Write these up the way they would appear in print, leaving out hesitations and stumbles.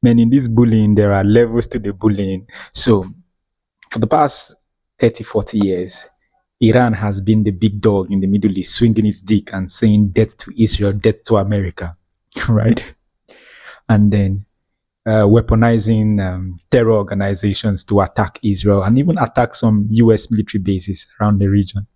Man, in this bullying, there are levels to the bullying. So, for the past 30, 40 years, Iran has been the big dog in the Middle East, swinging its dick and saying death to Israel, death to America, right? And then weaponizing terror organizations to attack Israel and even attack some US military bases around the region.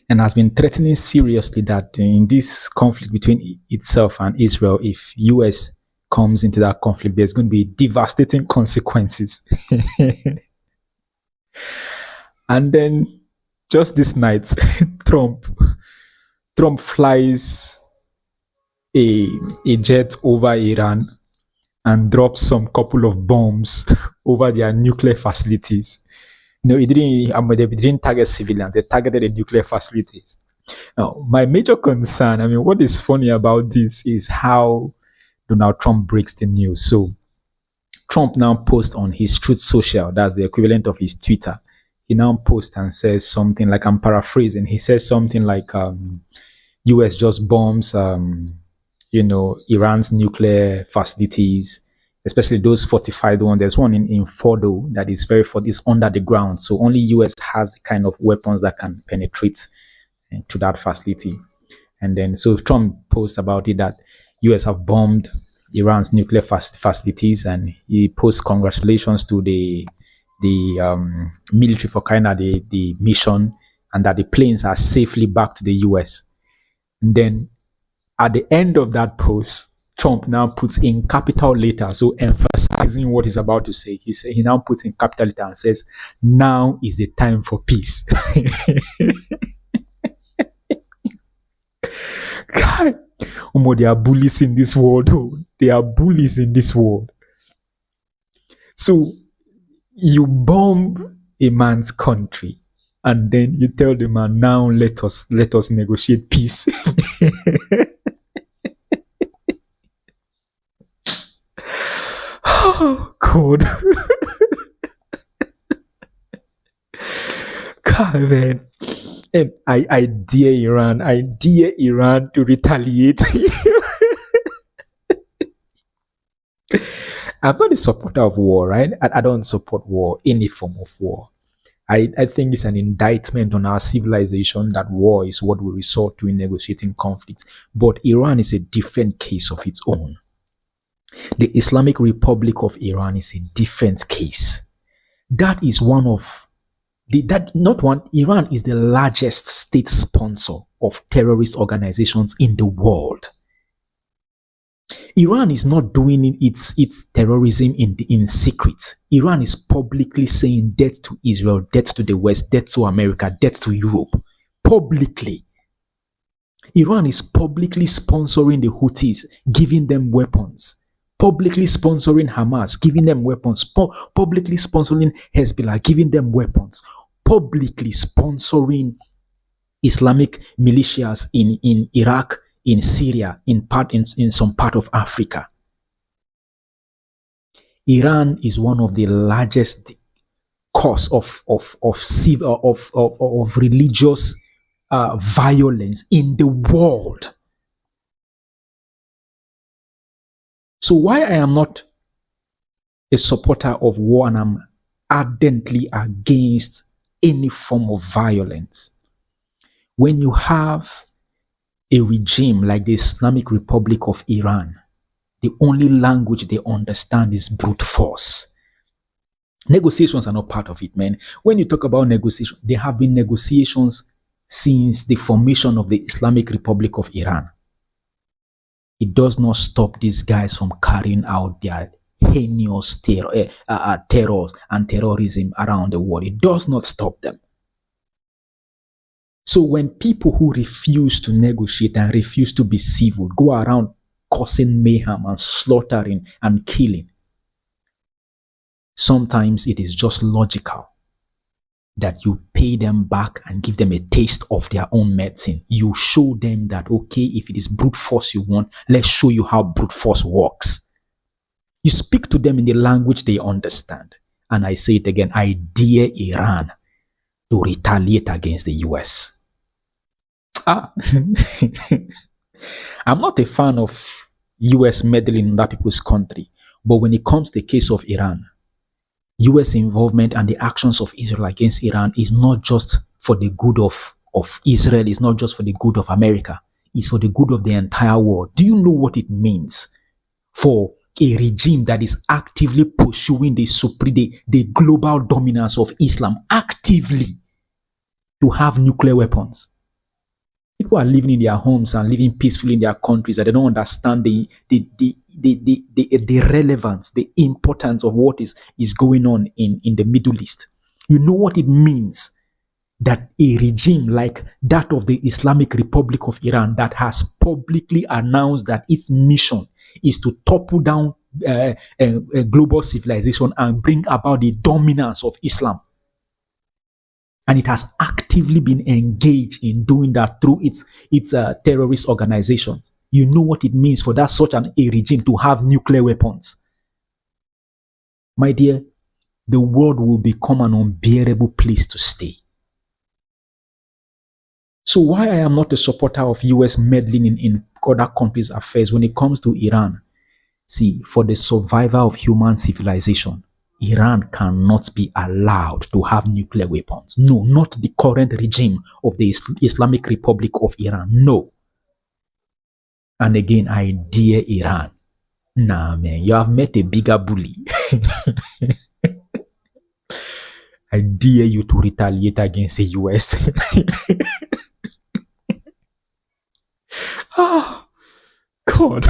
And has been threatening seriously that in this conflict between itself and Israel, if US comes into that conflict, there's going to be devastating consequences. And then just this night, Trump flies a jet over Iran and drops some couple of bombs over their nuclear facilities. No, they didn't target civilians, they targeted the nuclear facilities. Now, my major concern, what is funny about this is how Donald Trump breaks the news. So, Trump now posts on his Truth Social, that's the equivalent of his Twitter. He now posts and says something like, I'm paraphrasing, he says something like, US just bombs, Iran's nuclear facilities, especially those fortified ones. There's one in Fordo that is is under the ground. So only US has the kind of weapons that can penetrate to that facility. And then, so Trump posts about it that US have bombed Iran's nuclear facilities, and he posts congratulations to the military for carrying out the mission, and that the planes are safely back to the US. And then at the end of that post, Trump now puts in capital letters, so emphasizing what he's about to say. He now puts in capital letters and says, now is the time for peace. God, there are bullies in this world. Oh. They are bullies in this world. So you bomb a man's country, and then you tell the man, now let us negotiate peace. Oh God. God, man. I dare Iran to retaliate. I'm not a supporter of war, right? I don't support war, any form of war. I think it's an indictment on our civilization that war is what we resort to in negotiating conflicts. But Iran is a different case of its own. The Islamic Republic of Iran is a different case. That is one of Iran is the largest state sponsor of terrorist organizations in the world. Iran is not doing its terrorism in secret. Iran is publicly saying death to Israel, death to the West, death to America, death to Europe. Publicly. Iran is publicly sponsoring the Houthis, giving them weapons. Publicly sponsoring Hamas, giving them weapons. Publicly sponsoring Hezbollah, giving them weapons. Publicly sponsoring Islamic militias in Iraq, in Syria, in some part of Africa. Iran is one of the largest cause of religious violence in the world. So why I am not a supporter of war and I'm ardently against any form of violence, when you have a regime like the Islamic Republic of Iran, the only language they understand is brute force. Negotiations are not part of it, man. When you talk about negotiations, there have been negotiations since the formation of the Islamic Republic of Iran. It does not stop these guys from carrying out their heinous terrors and terrorism around the world. It does not stop them. So when people who refuse to negotiate and refuse to be civil go around causing mayhem and slaughtering and killing, sometimes it is just logical that you pay them back and give them a taste of their own medicine. You show them that, okay, if it is brute force you want, let's show you how brute force works. You speak to them in the language they understand. And I say it again, I dare Iran to retaliate against the US. Ah, I'm not a fan of US meddling in other people's country, but when it comes to the case of Iran, US involvement and the actions of Israel against Iran is not just for the good of Israel, it's not just for the good of America, it's for the good of the entire world. Do you know what it means for a regime that is actively pursuing the global dominance of Islam actively to have nuclear weapons? People are living in their homes and living peacefully in their countries, and they don't understand the relevance, the importance of what is going on in the Middle East. You know what it means that a regime like that of the Islamic Republic of Iran, that has publicly announced that its mission is to topple down global civilization and bring about the dominance of Islam. And it has actively been engaged in doing that through its terrorist organizations. You know what it means for that such a regime to have nuclear weapons. My dear, the world will become an unbearable place to stay. So why I am not a supporter of US meddling in other countries' affairs when it comes to Iran? See, for the survival of human civilization, Iran cannot be allowed to have nuclear weapons. No, not the current regime of the Islamic Republic of Iran. No. And again, I dare Iran. Nah, man, you have met a bigger bully. I dare you to retaliate against the US. Oh, God.